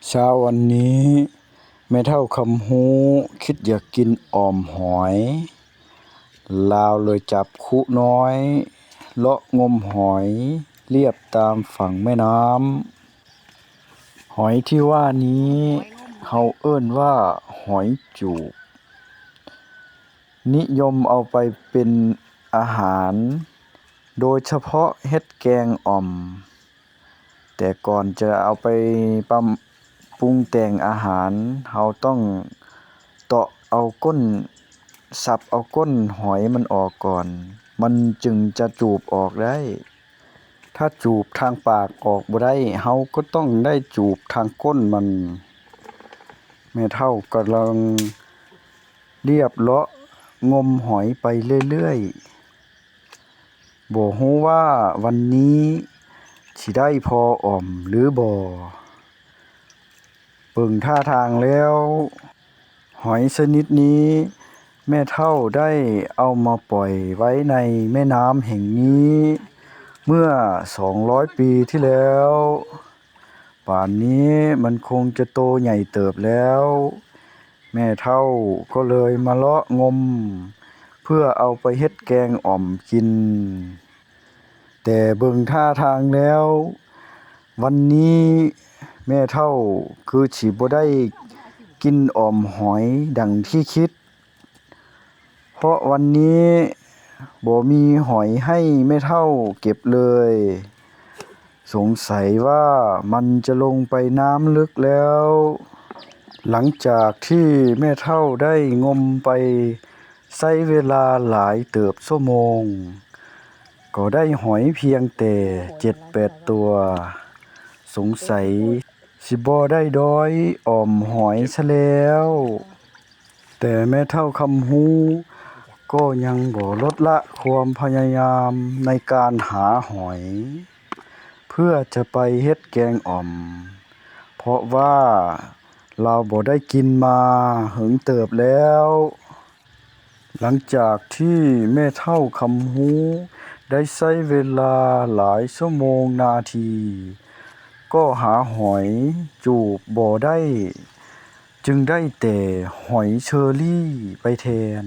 เช้าวันนี้แม่เฒ่าคำฮู้คิดอยากกินอ่อมหอยลาวเลยจับคุน้อยเลาะงมหอยเลียบตามฝั่งแม่น้ำหอยที่ว่านี้เขาเอิ้นว่าหอยจูบนิยมเอาไปเป็นอาหารโดยเฉพาะเฮ็ดแกงอ่อมแต่ก่อนจะเอาไปปรุงแต่งอาหารเราต้องเตาะเอาก้นสับเอาก้นหอยมันออกก่อนมันจึงจะจูบออกได้ถ้าจูบทางปากออกบ่ได้เราก็ต้องได้จูบทางก้นมันแม่เฒ่ากำลังเรียบเลาะงมหอยไปเรื่อยๆบ่ฮู้ว่าวันนี้สิได้พออ่อมหรือบ่เบิ่งท่าทางแล้วหอยชนิดนี้แม่เฒ่าได้เอามาปล่อยไว้ในแม่น้ำแห่งนี้เมื่อ200 ปีที่แล้วป่านนี้มันคงจะโตใหญ่เติบแล้วแม่เฒ่าก็เลยมาเลาะงมเพื่อเอาไปเฮ็ดแกงอ่อมกินแต่เบิ่งท่าทางแล้ววันนี้แม่เฒ่าคือสิบ่ได้กินอ่อมหอยดังที่คิดเพราะวันนี้บ่มีหอยให้แม่เฒ่าเก็บเลยสงสัยว่ามันจะลงไปน้ำลึกแล้วหลังจากที่แม่เฒ่าได้งมไปใช้เวลาหลายเติบชั่วโมงก็ได้หอยเพียงแต่ 7-8 ตัวสงสัยสิบ่ได้ด้อยอ่อมหอยซะแล้วแต่แม่เฒ่าคำฮู้ก็ยังบ่ลดละความพยายามในการหาหอยเพื่อจะไปเฮ็ดแกงอ่อมเพราะว่าเราบ่ได้กินมาหึงเติบแล้วหลังจากที่แม่เฒ่าคำฮู้ได้ใช้เวลาหลายชั่วโมงนาทีก็หาหอยจูบบ่ได้จึงได้แต่หอยเชอรี่ไปแทน